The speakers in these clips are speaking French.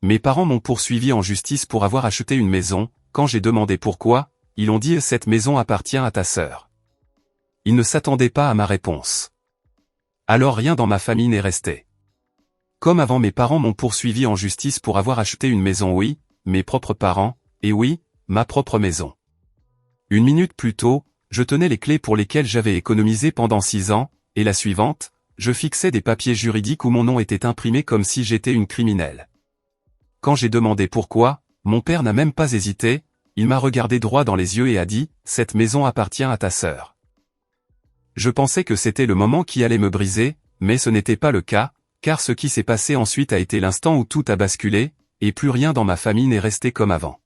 Mes parents m'ont poursuivi en justice pour avoir acheté une maison. Quand j'ai demandé pourquoi, ils ont dit « Cette maison appartient à ta sœur ». Ils ne s'attendaient pas à ma réponse. Alors rien dans ma famille n'est resté. Comme avant, mes parents m'ont poursuivi en justice pour avoir acheté une maison, oui, mes propres parents, et oui, ma propre maison. Une minute plus tôt, je tenais les clés pour lesquelles j'avais économisé pendant 6 ans, et la suivante, je fixais des papiers juridiques où mon nom était imprimé comme si j'étais une criminelle. Quand j'ai demandé pourquoi, mon père n'a même pas hésité, il m'a regardé droit dans les yeux et a dit « Cette maison appartient à ta sœur ». Je pensais que c'était le moment qui allait me briser, mais ce n'était pas le cas, car ce qui s'est passé ensuite a été l'instant où tout a basculé, et plus rien dans ma famille n'est resté comme avant.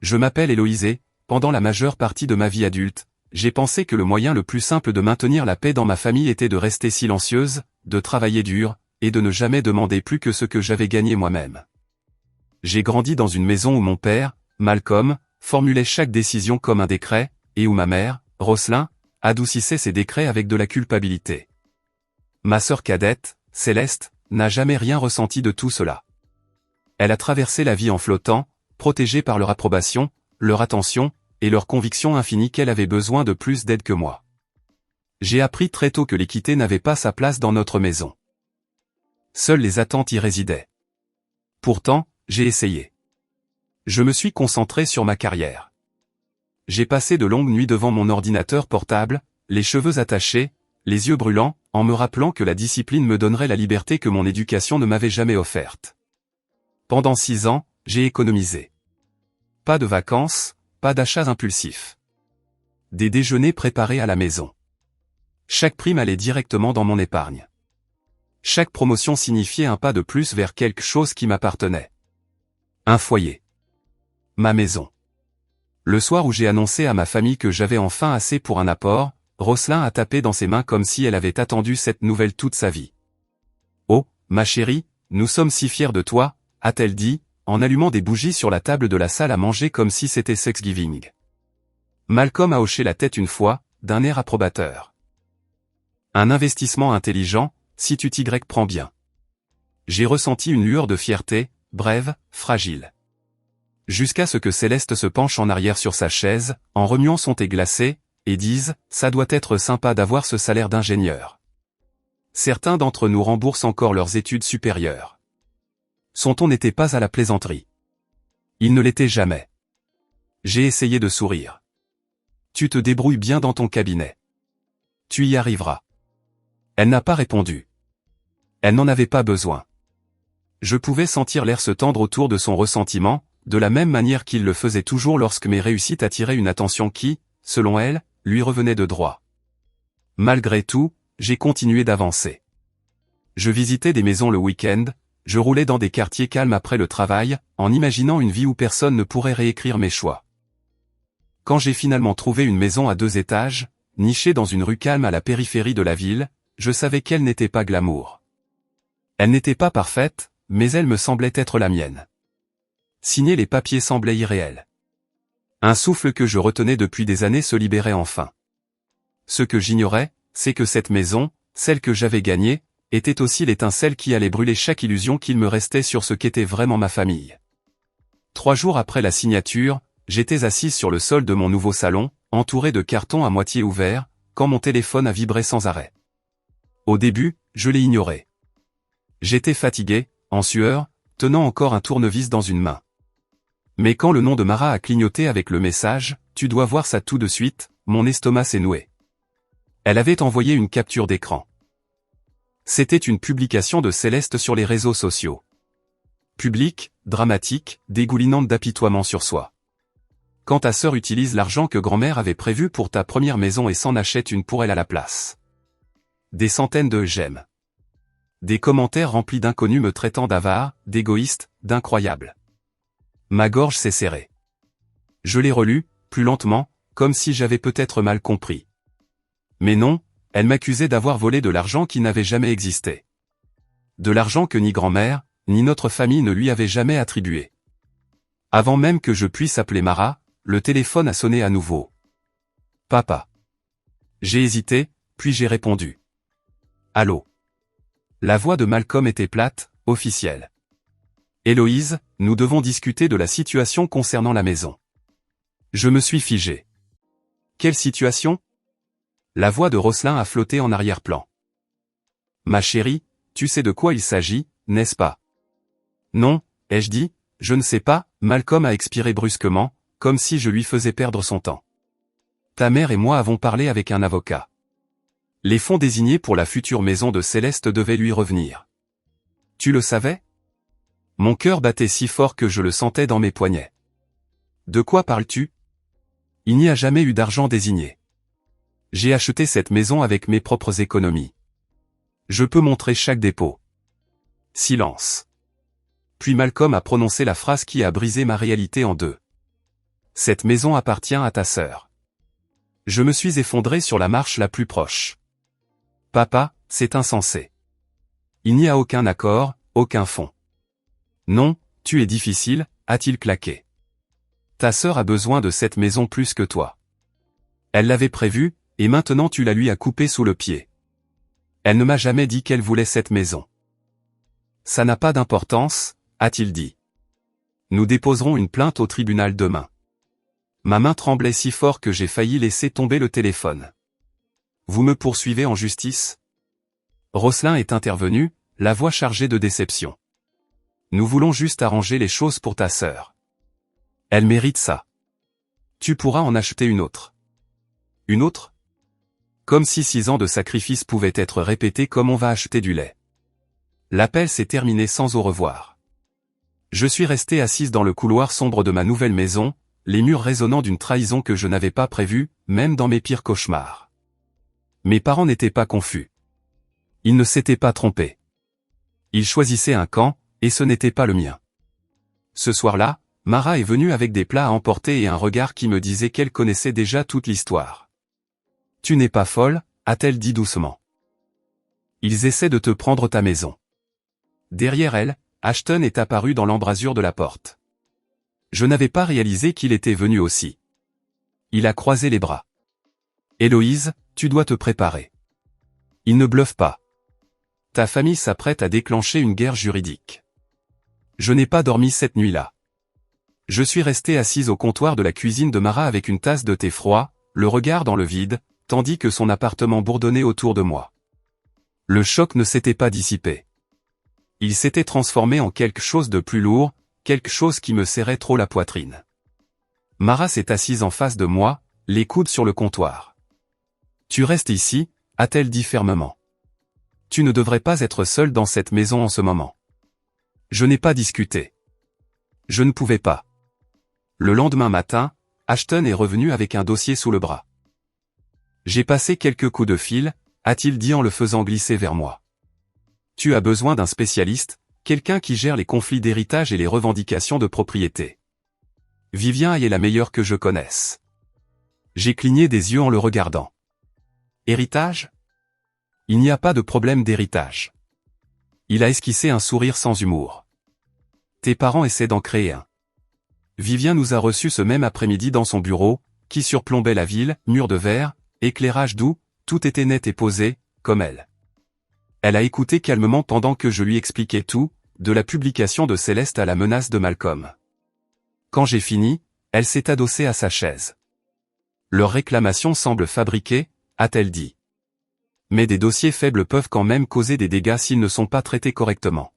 Je m'appelle Héloïse et, pendant la majeure partie de ma vie adulte, j'ai pensé que le moyen le plus simple de maintenir la paix dans ma famille était de rester silencieuse, de travailler dur, et de ne jamais demander plus que ce que j'avais gagné moi-même. J'ai grandi dans une maison où mon père, Malcolm, formulait chaque décision comme un décret, et où ma mère, Roselyne, adoucissait ses décrets avec de la culpabilité. Ma sœur cadette, Céleste, n'a jamais rien ressenti de tout cela. Elle a traversé la vie en flottant, protégée par leur approbation, leur attention, et leur conviction infinie qu'elle avait besoin de plus d'aide que moi. J'ai appris très tôt que l'équité n'avait pas sa place dans notre maison. Seules les attentes y résidaient. Pourtant, j'ai essayé. Je me suis concentré sur ma carrière. J'ai passé de longues nuits devant mon ordinateur portable, les cheveux attachés, les yeux brûlants, en me rappelant que la discipline me donnerait la liberté que mon éducation ne m'avait jamais offerte. Pendant 6 ans, j'ai économisé. Pas de vacances, pas d'achats impulsifs. Des déjeuners préparés à la maison. Chaque prime allait directement dans mon épargne. Chaque promotion signifiait un pas de plus vers quelque chose qui m'appartenait. Un foyer. Ma maison. Le soir où j'ai annoncé à ma famille que j'avais enfin assez pour un apport, Roselyne a tapé dans ses mains comme si elle avait attendu cette nouvelle toute sa vie. « Oh, ma chérie, nous sommes si fiers de toi », a-t-elle dit, en allumant des bougies sur la table de la salle à manger comme si c'était Thanksgiving. Malcolm a hoché la tête une fois, d'un air approbateur. Un investissement intelligent, si tu t'y prends bien. J'ai ressenti une lueur de fierté, brève, fragile. Jusqu'à ce que Céleste se penche en arrière sur sa chaise, en remuant son thé glacé, et dise « Ça doit être sympa d'avoir ce salaire d'ingénieur. » Certains d'entre nous remboursent encore leurs études supérieures. Son ton n'était pas à la plaisanterie. Il ne l'était jamais. J'ai essayé de sourire. Tu te débrouilles bien dans ton cabinet. Tu y arriveras. Elle n'a pas répondu. Elle n'en avait pas besoin. Je pouvais sentir l'air se tendre autour de son ressentiment, de la même manière qu'il le faisait toujours lorsque mes réussites attiraient une attention qui, selon elle, lui revenait de droit. Malgré tout, j'ai continué d'avancer. Je visitais des maisons le week-end, je roulais dans des quartiers calmes après le travail, en imaginant une vie où personne ne pourrait réécrire mes choix. Quand j'ai finalement trouvé une maison à 2 étages, nichée dans une rue calme à la périphérie de la ville, je savais qu'elle n'était pas glamour. Elle n'était pas parfaite, mais elle me semblait être la mienne. Signer les papiers semblait irréel. Un souffle que je retenais depuis des années se libérait enfin. Ce que j'ignorais, c'est que cette maison, celle que j'avais gagnée, était aussi l'étincelle qui allait brûler chaque illusion qu'il me restait sur ce qu'était vraiment ma famille. 3 jours après la signature, j'étais assise sur le sol de mon nouveau salon, entouré de cartons à moitié ouverts, quand mon téléphone a vibré sans arrêt. Au début, je l'ai ignoré. J'étais fatigué, en sueur, tenant encore un tournevis dans une main. Mais quand le nom de Mara a clignoté avec le message « Tu dois voir ça tout de suite », mon estomac s'est noué. Elle avait envoyé une capture d'écran. C'était une publication de Céleste sur les réseaux sociaux. Publique, dramatique, dégoulinante d'apitoiement sur soi. Quand ta sœur utilise l'argent que grand-mère avait prévu pour ta première maison et s'en achète une pour elle à la place. Des centaines de j'aime. Des commentaires remplis d'inconnus me traitant d'avare, d'égoïste, d'incroyable. Ma gorge s'est serrée. Je l'ai relu, plus lentement, comme si j'avais peut-être mal compris. Mais non, elle m'accusait d'avoir volé de l'argent qui n'avait jamais existé. De l'argent que ni grand-mère, ni notre famille ne lui avait jamais attribué. Avant même que je puisse appeler Mara, le téléphone a sonné à nouveau. Papa. J'ai hésité, puis j'ai répondu. Allô. La voix de Malcolm était plate, officielle. Héloïse, nous devons discuter de la situation concernant la maison. Je me suis figé. Quelle situation? La voix de Rosselin a flotté en arrière-plan. Ma chérie, tu sais de quoi il s'agit, n'est-ce pas? Non, ai-je dit, je ne sais pas, Malcolm a expiré brusquement, comme si je lui faisais perdre son temps. Ta mère et moi avons parlé avec un avocat. Les fonds désignés pour la future maison de Céleste devaient lui revenir. Tu le savais? Mon cœur battait si fort que je le sentais dans mes poignets. De quoi parles-tu? Il n'y a jamais eu d'argent désigné. J'ai acheté cette maison avec mes propres économies. Je peux montrer chaque dépôt. Silence. Puis Malcolm a prononcé la phrase qui a brisé ma réalité en deux. Cette maison appartient à ta sœur. Je me suis effondré sur la marche la plus proche. Papa, c'est insensé. Il n'y a aucun accord, aucun fond. Non, tu es difficile, a-t-il claqué. Ta sœur a besoin de cette maison plus que toi. Elle l'avait prévu, et maintenant tu la lui as coupée sous le pied. Elle ne m'a jamais dit qu'elle voulait cette maison. Ça n'a pas d'importance, a-t-il dit. Nous déposerons une plainte au tribunal demain. Ma main tremblait si fort que j'ai failli laisser tomber le téléphone. Vous me poursuivez en justice? Rosselin est intervenu, la voix chargée de déception. Nous voulons juste arranger les choses pour ta sœur. Elle mérite ça. Tu pourras en acheter une autre. Une autre? Comme si 6 ans de sacrifice pouvaient être répétés comme on va acheter du lait. L'appel s'est terminé sans au revoir. Je suis resté assise dans le couloir sombre de ma nouvelle maison, les murs résonnant d'une trahison que je n'avais pas prévue, même dans mes pires cauchemars. Mes parents n'étaient pas confus. Ils ne s'étaient pas trompés. Ils choisissaient un camp, et ce n'était pas le mien. Ce soir-là, Mara est venue avec des plats à emporter et un regard qui me disait qu'elle connaissait déjà toute l'histoire. « Tu n'es pas folle » a-t-elle dit doucement. « Ils essaient de te prendre ta maison. » Derrière elle, Ashton est apparu dans l'embrasure de la porte. Je n'avais pas réalisé qu'il était venu aussi. Il a croisé les bras. « Héloïse, tu dois te préparer. Il ne bluffe pas. Ta famille s'apprête à déclencher une guerre juridique. Je n'ai pas dormi cette nuit-là. Je suis resté assise au comptoir de la cuisine de Mara avec une tasse de thé froid, le regard dans le vide, tandis que son appartement bourdonnait autour de moi. Le choc ne s'était pas dissipé. Il s'était transformé en quelque chose de plus lourd, quelque chose qui me serrait trop la poitrine. Mara s'est assise en face de moi, les coudes sur le comptoir. « Tu restes ici » a-t-elle dit fermement. « Tu ne devrais pas être seule dans cette maison en ce moment. » Je n'ai pas discuté. Je ne pouvais pas. Le lendemain matin, Ashton est revenu avec un dossier sous le bras. « J'ai passé quelques coups de fil » a-t-il dit en le faisant glisser vers moi. « Tu as besoin d'un spécialiste, quelqu'un qui gère les conflits d'héritage et les revendications de propriété. Vivien est la meilleure que je connaisse. » J'ai cligné des yeux en le regardant. « Héritage ? Il n'y a pas de problème d'héritage. » Il a esquissé un sourire sans humour. « Tes parents essaient d'en créer un. Vivien nous a reçus ce même après-midi dans son bureau, qui surplombait la ville, mur de verre, éclairage doux, tout était net et posé, comme elle. Elle a écouté calmement pendant que je lui expliquais tout, de la publication de Céleste à la menace de Malcolm. Quand j'ai fini, elle s'est adossée à sa chaise. Leur réclamation semble fabriquée, a-t-elle dit. Mais des dossiers faibles peuvent quand même causer des dégâts s'ils ne sont pas traités correctement.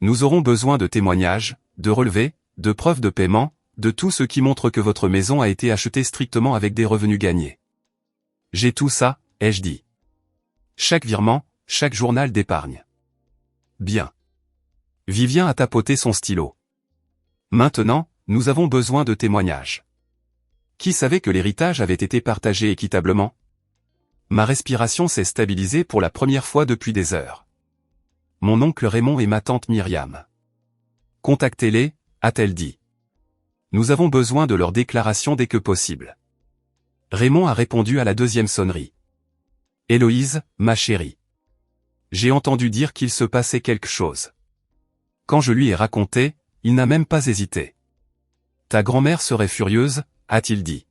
Nous aurons besoin de témoignages, de relevés, de preuves de paiement, de tout ce qui montre que votre maison a été achetée strictement avec des revenus gagnés. J'ai tout ça, ai-je dit. Chaque virement, chaque journal d'épargne. Bien. Vivien a tapoté son stylo. Maintenant, nous avons besoin de témoignages. Qui savait que l'héritage avait été partagé équitablement? Ma respiration s'est stabilisée pour la première fois depuis des heures. Mon oncle Raymond et ma tante Myriam. Contactez-les, a-t-elle dit. Nous avons besoin de leur déclaration dès que possible. Raymond a répondu à la deuxième sonnerie. Héloïse, ma chérie. J'ai entendu dire qu'il se passait quelque chose. Quand je lui ai raconté, il n'a même pas hésité. Ta grand-mère serait furieuse, a-t-il dit.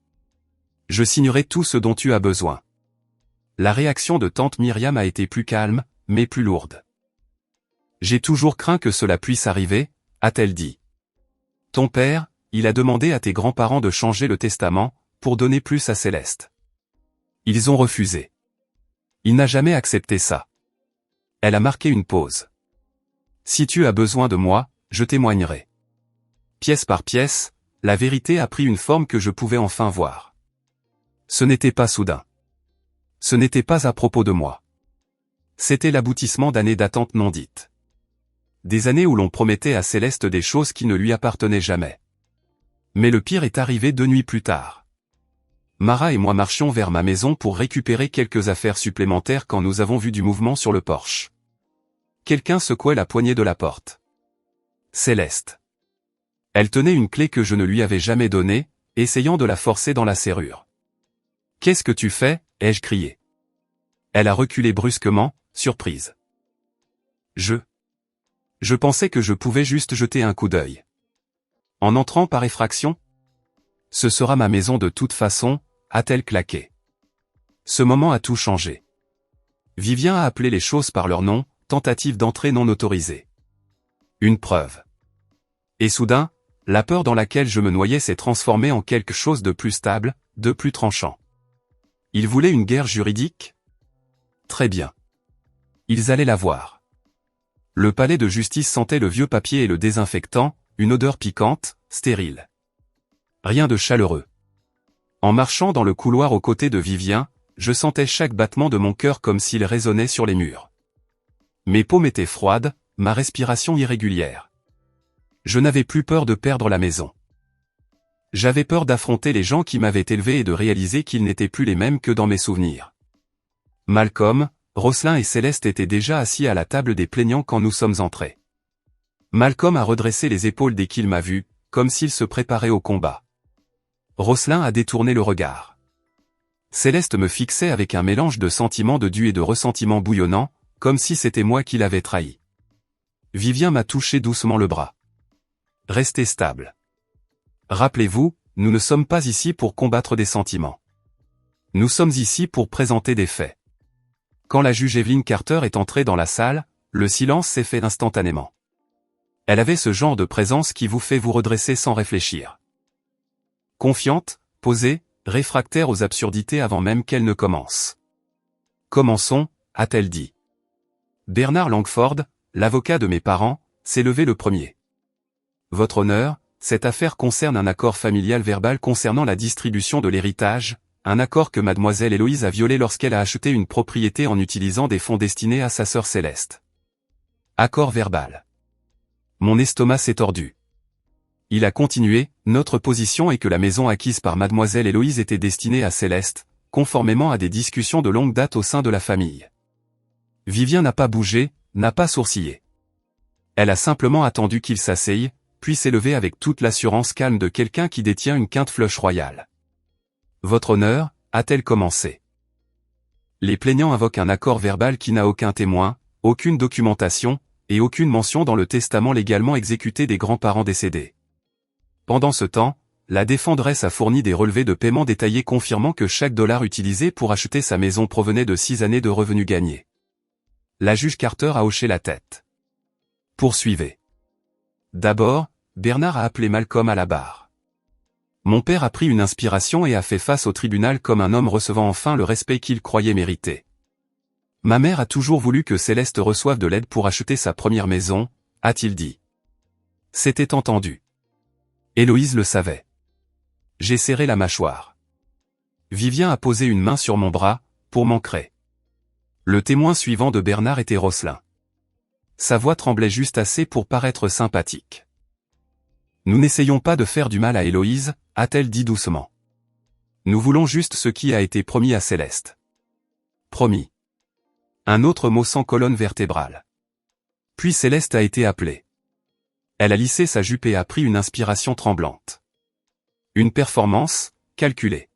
Je signerai tout ce dont tu as besoin. La réaction de tante Myriam a été plus calme, mais plus lourde. J'ai toujours craint que cela puisse arriver, a-t-elle dit. Ton père, il a demandé à tes grands-parents de changer le testament, pour donner plus à Céleste. Ils ont refusé. Il n'a jamais accepté ça. Elle a marqué une pause. Si tu as besoin de moi, je témoignerai. Pièce par pièce, la vérité a pris une forme que je pouvais enfin voir. Ce n'était pas soudain. Ce n'était pas à propos de moi. C'était l'aboutissement d'années d'attente non dites. Des années où l'on promettait à Céleste des choses qui ne lui appartenaient jamais. Mais le pire est arrivé 2 nuits plus tard. Mara et moi marchions vers ma maison pour récupérer quelques affaires supplémentaires quand nous avons vu du mouvement sur le porche. Quelqu'un secouait la poignée de la porte. Céleste. Elle tenait une clé que je ne lui avais jamais donnée, essayant de la forcer dans la serrure. « Qu'est-ce que tu fais » ai-je crié. Elle a reculé brusquement, surprise. Je pensais que je pouvais juste jeter un coup d'œil. En entrant par effraction ? Ce sera ma maison de toute façon, a-t-elle claqué. Ce moment a tout changé. Vivien a appelé les choses par leur nom, tentative d'entrée non autorisée. Une preuve. Et soudain, la peur dans laquelle je me noyais s'est transformée en quelque chose de plus stable, de plus tranchant. Ils voulaient une guerre juridique ? Très bien. Ils allaient la voir. Le palais de justice sentait le vieux papier et le désinfectant, une odeur piquante, stérile. Rien de chaleureux. En marchant dans le couloir aux côtés de Vivien, je sentais chaque battement de mon cœur comme s'il résonnait sur les murs. Mes paumes étaient froides, ma respiration irrégulière. Je n'avais plus peur de perdre la maison. J'avais peur d'affronter les gens qui m'avaient élevé et de réaliser qu'ils n'étaient plus les mêmes que dans mes souvenirs. Malcolm, Rosselin et Céleste étaient déjà assis à la table des plaignants quand nous sommes entrés. Malcolm a redressé les épaules dès qu'il m'a vu, comme s'il se préparait au combat. Rosselin a détourné le regard. Céleste me fixait avec un mélange de sentiments de dû et de ressentiment bouillonnant, comme si c'était moi qui l'avais trahi. Vivien m'a touché doucement le bras. Restez stable. Rappelez-vous, nous ne sommes pas ici pour combattre des sentiments. Nous sommes ici pour présenter des faits. Quand la juge Evelyn Carter est entrée dans la salle, le silence s'est fait instantanément. Elle avait ce genre de présence qui vous fait vous redresser sans réfléchir. Confiante, posée, réfractaire aux absurdités avant même qu'elles ne commencent. Commençons, a-t-elle dit. Bernard Langford, l'avocat de mes parents, s'est levé le premier. Votre honneur, cette affaire concerne un accord familial verbal concernant la distribution de l'héritage, un accord que mademoiselle Héloïse a violé lorsqu'elle a acheté une propriété en utilisant des fonds destinés à sa sœur Céleste. Accord verbal. Mon estomac s'est tordu. Il a continué, notre position est que la maison acquise par mademoiselle Héloïse était destinée à Céleste, conformément à des discussions de longue date au sein de la famille. Vivien n'a pas bougé, n'a pas sourcillé. Elle a simplement attendu qu'il s'asseye, puis s'est levée avec toute l'assurance calme de quelqu'un qui détient une quinte flush royale. Votre honneur, a-t-elle commencé. Les plaignants invoquent un accord verbal qui n'a aucun témoin, aucune documentation, et aucune mention dans le testament légalement exécuté des grands-parents décédés. Pendant ce temps, la défenderesse a fourni des relevés de paiement détaillés confirmant que chaque dollar utilisé pour acheter sa maison provenait de 6 années de revenus gagnés. La juge Carter a hoché la tête. Poursuivez. D'abord, Bernard a appelé Malcolm à la barre. Mon père a pris une inspiration et a fait face au tribunal comme un homme recevant enfin le respect qu'il croyait mériter. Ma mère a toujours voulu que Céleste reçoive de l'aide pour acheter sa première maison, a-t-il dit. C'était entendu. Héloïse le savait. J'ai serré la mâchoire. Vivien a posé une main sur mon bras, pour m'ancrer. Le témoin suivant de Bernard était Rosselin. Sa voix tremblait juste assez pour paraître sympathique. Nous n'essayons pas de faire du mal à Héloïse, a-t-elle dit doucement. Nous voulons juste ce qui a été promis à Céleste. Promis. Un autre mot sans colonne vertébrale. Puis Céleste a été appelée. Elle a lissé sa jupe et a pris une inspiration tremblante. Une performance, calculée.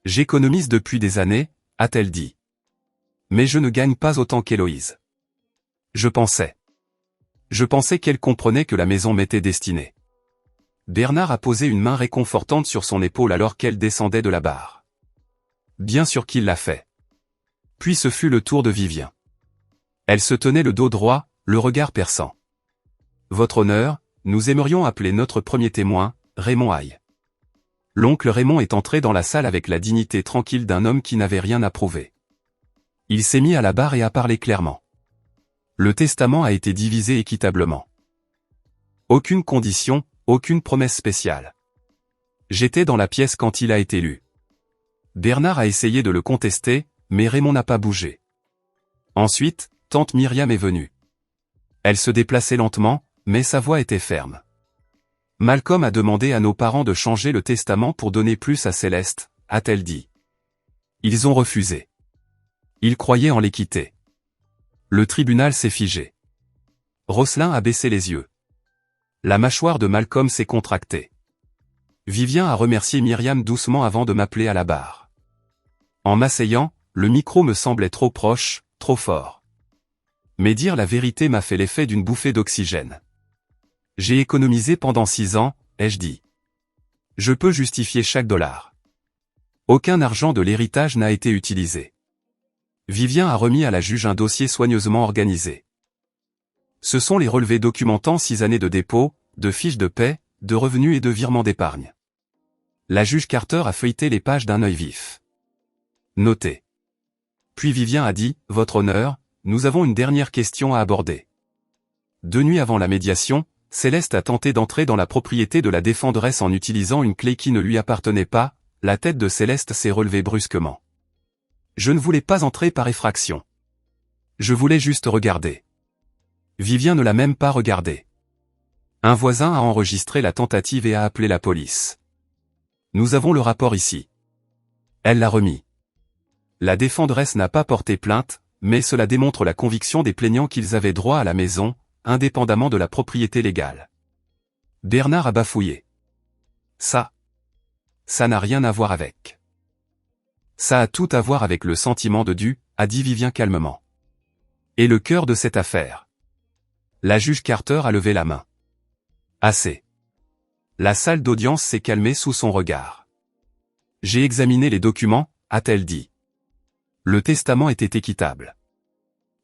J'économise depuis des années, a-t-elle dit. Mais je ne gagne pas autant qu'Héloïse. Je pensais qu'elle comprenait que la maison m'était destinée. Bernard a posé une main réconfortante sur son épaule alors qu'elle descendait de la barre. Bien sûr qu'il l'a fait. Puis ce fut le tour de Vivien. Elle se tenait le dos droit, le regard perçant. Votre honneur, nous aimerions appeler notre premier témoin, Raymond Aille. L'oncle Raymond est entré dans la salle avec la dignité tranquille d'un homme qui n'avait rien à prouver. Il s'est mis à la barre et a parlé clairement. Le testament a été divisé équitablement. Aucune condition, aucune promesse spéciale. J'étais dans la pièce quand il a été lu. Bernard a essayé de le contester, mais Raymond n'a pas bougé. Ensuite, tante Myriam est venue. Elle se déplaçait lentement, mais sa voix était ferme. Malcolm a demandé à nos parents de changer le testament pour donner plus à Céleste, a-t-elle dit. Ils ont refusé. Ils croyaient en l'équité. Le tribunal s'est figé. Rosselin a baissé les yeux. La mâchoire de Malcolm s'est contractée. Vivien a remercié Myriam doucement avant de m'appeler à la barre. En m'asseyant, le micro me semblait trop proche, trop fort. Mais dire la vérité m'a fait l'effet d'une bouffée d'oxygène. J'ai économisé pendant 6 ans, ai-je dit. Je peux justifier chaque dollar. Aucun argent de l'héritage n'a été utilisé. Vivien a remis à la juge un dossier soigneusement organisé. Ce sont les relevés documentant 6 années de dépôt, de fiches de paie, de revenus et de virements d'épargne. La juge Carter a feuilleté les pages d'un œil vif. Notez. Puis Vivien a dit, Votre honneur, nous avons une dernière question à aborder. 2 nuits avant la médiation, Céleste a tenté d'entrer dans la propriété de la défenderesse en utilisant une clé qui ne lui appartenait pas, la tête de Céleste s'est relevée brusquement. Je ne voulais pas entrer par effraction. Je voulais juste regarder. Vivien ne l'a même pas regardé. Un voisin a enregistré la tentative et a appelé la police. Nous avons le rapport ici. Elle l'a remis. La défenderesse n'a pas porté plainte, mais cela démontre la conviction des plaignants qu'ils avaient droit à la maison, indépendamment de la propriété légale. Bernard a bafouillé. Ça n'a rien à voir avec. Ça a tout à voir avec le sentiment de dû, a dit Vivien calmement. Et le cœur de cette affaire. La juge Carter a levé la main. Assez. La salle d'audience s'est calmée sous son regard. J'ai examiné les documents, a-t-elle dit. Le testament était équitable.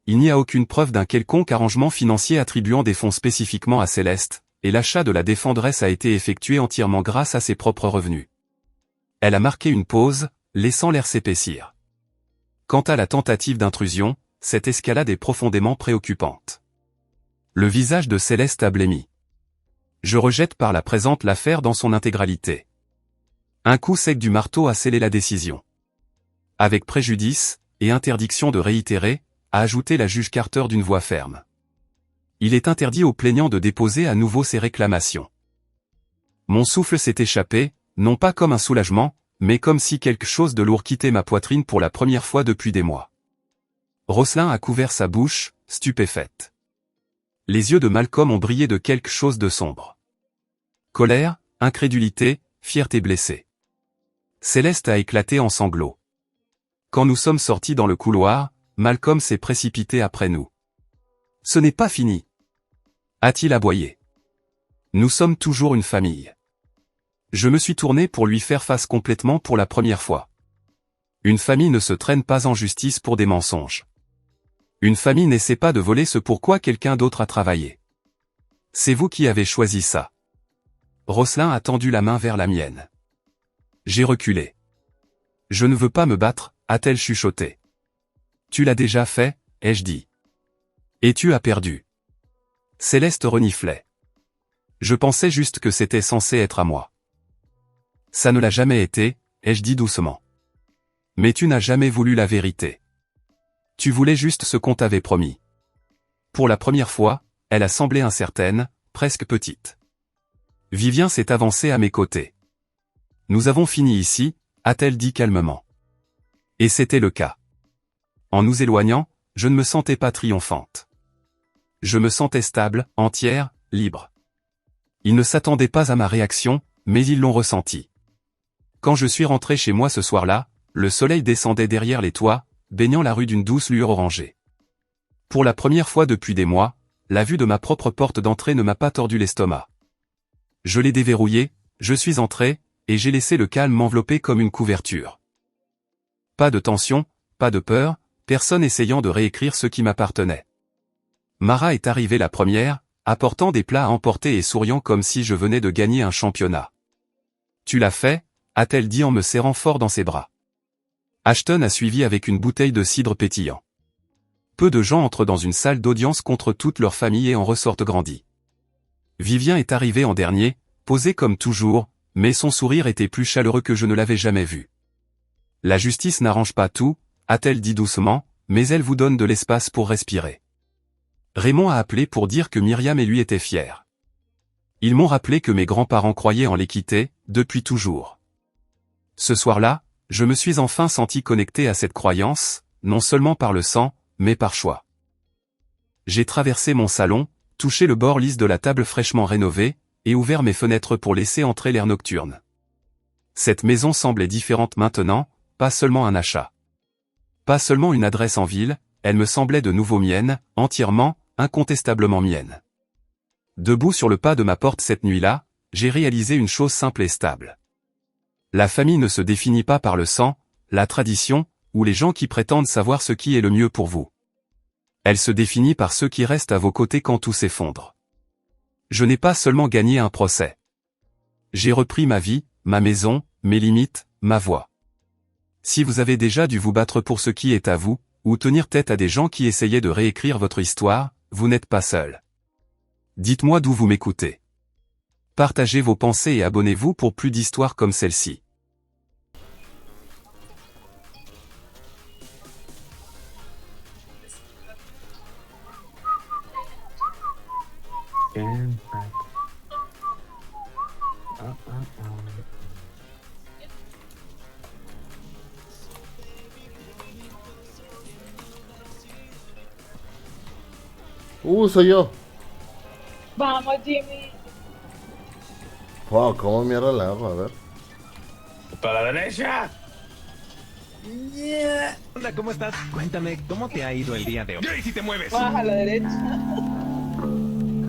Il n'y a aucune preuve d'un quelconque arrangement financier attribuant des fonds spécifiquement à Céleste, et l'achat de la défenderesse a été effectué entièrement grâce à ses propres revenus. Elle a marqué une pause, laissant l'air s'épaissir. Quant à la tentative d'intrusion, cette escalade est profondément préoccupante. Le visage de Céleste a blêmi. Je rejette par la présente l'affaire dans son intégralité. Un coup sec du marteau a scellé la décision. Avec préjudice, et interdiction de réitérer, a ajouté la juge Carter d'une voix ferme. Il est interdit aux plaignants de déposer à nouveau ces réclamations. Mon souffle s'est échappé, non pas comme un soulagement, mais comme si quelque chose de lourd quittait ma poitrine pour la première fois depuis des mois. Rosselin a couvert sa bouche, stupéfaite. Les yeux de Malcolm ont brillé de quelque chose de sombre. Colère, incrédulité, fierté blessée. Céleste a éclaté en sanglots. Quand nous sommes sortis dans le couloir, Malcolm s'est précipité après nous. Ce n'est pas fini, a-t-il aboyé. Nous sommes toujours une famille. Je me suis tourné pour lui faire face complètement pour la première fois. Une famille ne se traîne pas en justice pour des mensonges. Une famille n'essaie pas de voler ce pourquoi quelqu'un d'autre a travaillé. C'est vous qui avez choisi ça. Rosselin a tendu la main vers la mienne. J'ai reculé. Je ne veux pas me battre, a-t-elle chuchoté. Tu l'as déjà fait, ai-je dit. Et tu as perdu. Céleste reniflait. Je pensais juste que c'était censé être à moi. Ça ne l'a jamais été, ai-je dit doucement. Mais tu n'as jamais voulu la vérité. Tu voulais juste ce qu'on t'avait promis. Pour la première fois, elle a semblé incertaine, presque petite. Vivien s'est avancé à mes côtés. Nous avons fini ici, a-t-elle dit calmement. Et c'était le cas. En nous éloignant, je ne me sentais pas triomphante. Je me sentais stable, entière, libre. Ils ne s'attendaient pas à ma réaction, mais ils l'ont ressenti. Quand je suis rentré chez moi ce soir-là, le soleil descendait derrière les toits, baignant la rue d'une douce lueur orangée. Pour la première fois depuis des mois, la vue de ma propre porte d'entrée ne m'a pas tordu l'estomac. Je l'ai déverrouillée, je suis entré, et j'ai laissé le calme m'envelopper comme une couverture. Pas de tension, pas de peur, personne essayant de réécrire ce qui m'appartenait. Mara est arrivée la première, apportant des plats à emporter et souriant comme si je venais de gagner un championnat. Tu l'as fait, a-t-elle dit en me serrant fort dans ses bras. Ashton a suivi avec une bouteille de cidre pétillant. Peu de gens entrent dans une salle d'audience contre toute leur famille et en ressortent grandis. Vivien est arrivé en dernier, posé comme toujours, mais son sourire était plus chaleureux que je ne l'avais jamais vu. La justice n'arrange pas tout, a-t-elle dit doucement, mais elle vous donne de l'espace pour respirer. Raymond a appelé pour dire que Myriam et lui étaient fiers. Ils m'ont rappelé que mes grands-parents croyaient en l'équité, depuis toujours. Ce soir-là, je me suis enfin senti connecté à cette croyance, non seulement par le sang, mais par choix. J'ai traversé mon salon, touché le bord lisse de la table fraîchement rénovée, et ouvert mes fenêtres pour laisser entrer l'air nocturne. Cette maison semblait différente maintenant, pas seulement un achat. Pas seulement une adresse en ville, elle me semblait de nouveau mienne, entièrement, incontestablement mienne. Debout sur le pas de ma porte cette nuit-là, j'ai réalisé une chose simple et stable. La famille ne se définit pas par le sang, la tradition, ou les gens qui prétendent savoir ce qui est le mieux pour vous. Elle se définit par ceux qui restent à vos côtés quand tout s'effondre. Je n'ai pas seulement gagné un procès. J'ai repris ma vie, ma maison, mes limites, ma voix. Si vous avez déjà dû vous battre pour ce qui est à vous, ou tenir tête à des gens qui essayaient de réécrire votre histoire, vous n'êtes pas seul. Dites-moi d'où vous m'écoutez. Partagez vos pensées et abonnez-vous pour plus d'histoires comme celle-ci. Soy yo. Vamos, Jimmy. Wow, ¿cómo mierda la hago? A ver. ¡Para la derecha! Hola, ¿cómo estás? Cuéntame, ¿cómo te ha ido el día de hoy? ¡Y si te mueves! Baja a la derecha.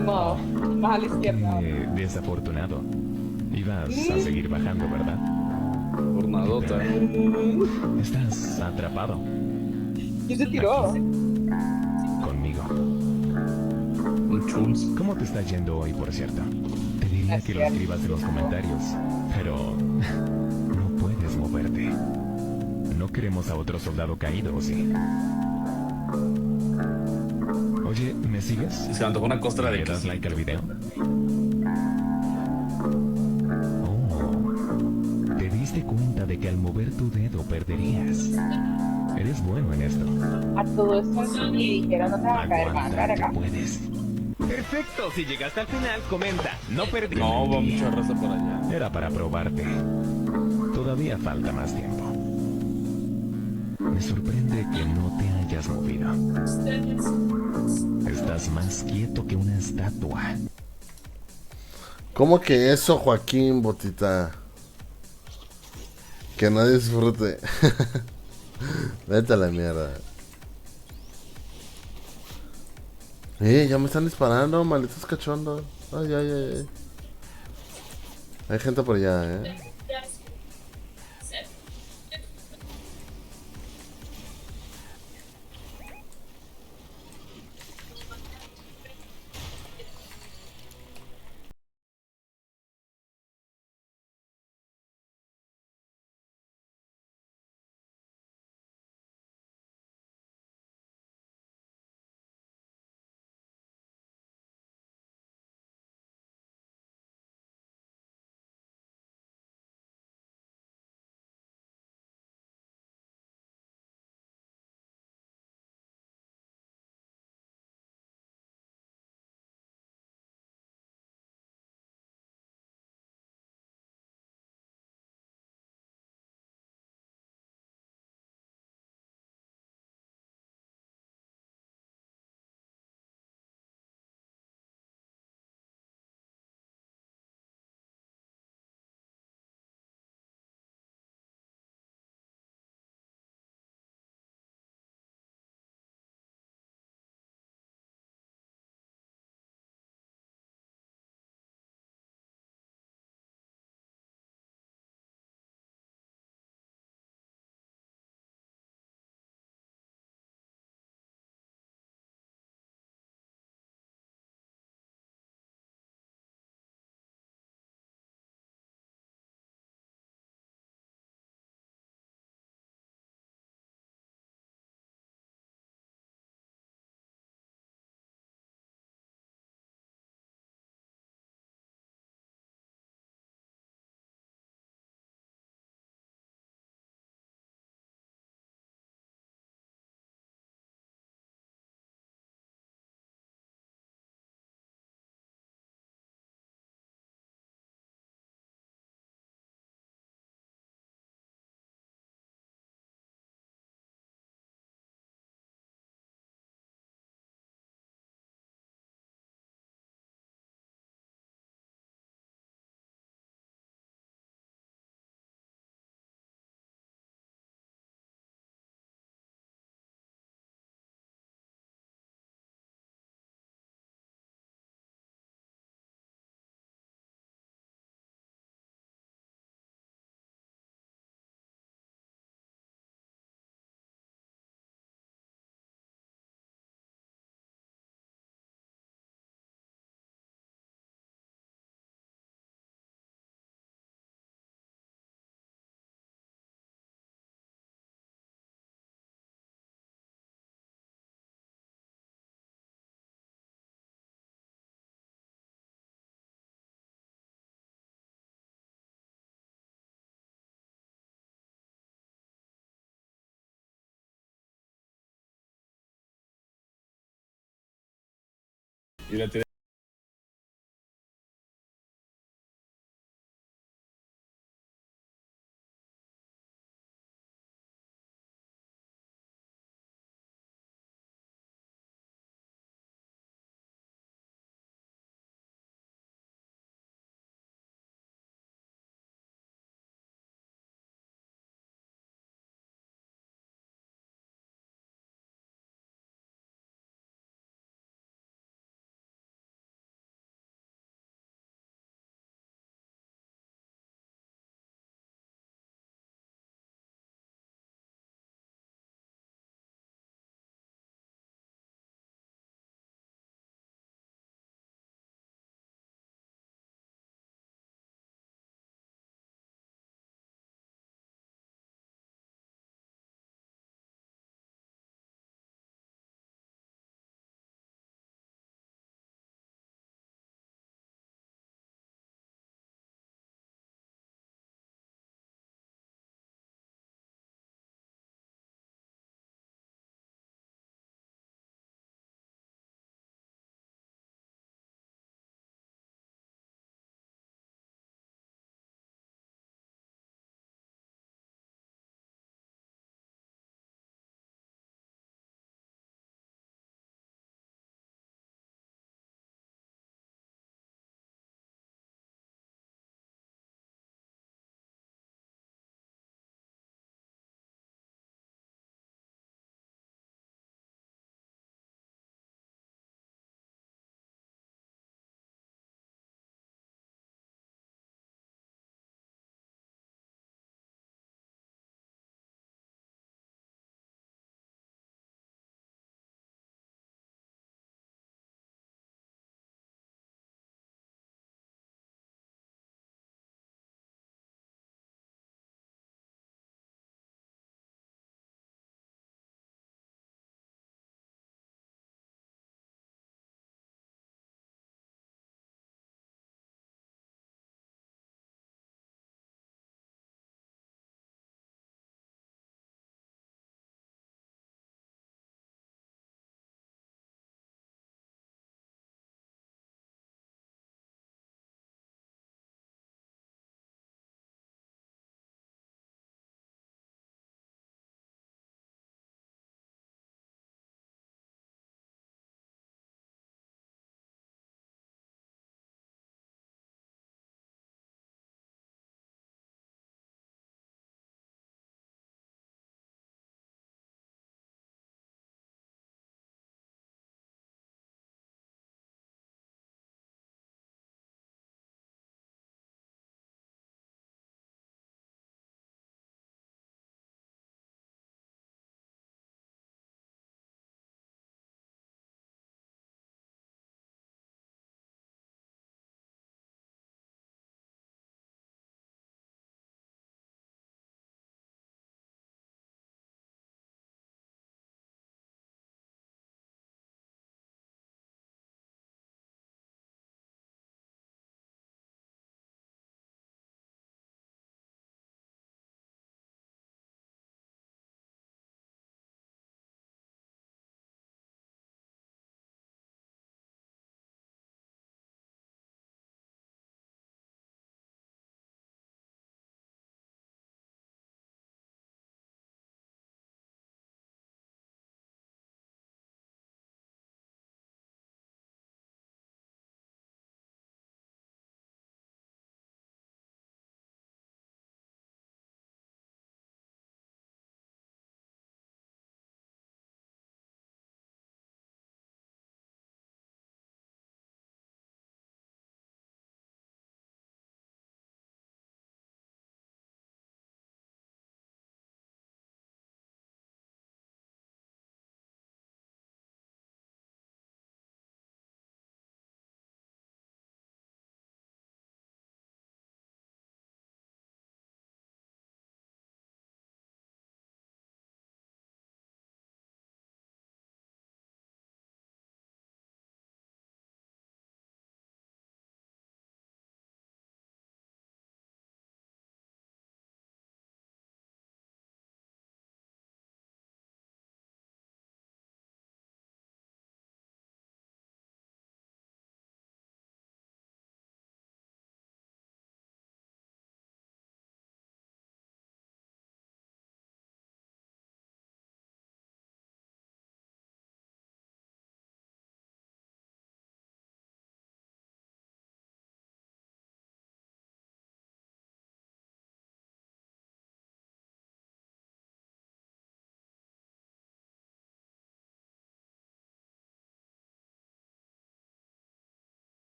No, baja a la izquierda. Desafortunado. Ibas a seguir bajando, ¿verdad? Jornadota. Estás atrapado Y se tiró. conmigo. Un chuls. ¿Cómo te está yendo hoy, por cierto? Te diría que lo escribas en los comentarios, pero no puedes moverte. No queremos a otro soldado caído, ¿o sí? Oye, ¿me sigues? Se me antojó una costra de ¿Le das queso. like al video? Oh, ¿te diste cuenta de que al mover tu dedo perderías? Eres bueno en esto. A todo esto y dijeron no te va a caer más. Aguanta, que Acá. puedes. Perfecto, si llegaste al final, comenta. No perdí. No, va mucha raza por allá. Era para probarte. Todavía falta más tiempo. Me sorprende que no te hayas movido. Estás más quieto que una estatua. ¿Cómo que eso, Joaquín Botita? Que no disfrute. Vete a la mierda. Ya me están disparando, malditos cachondos. Ay, ay, ay, ay. Hay gente por allá, Y la tiré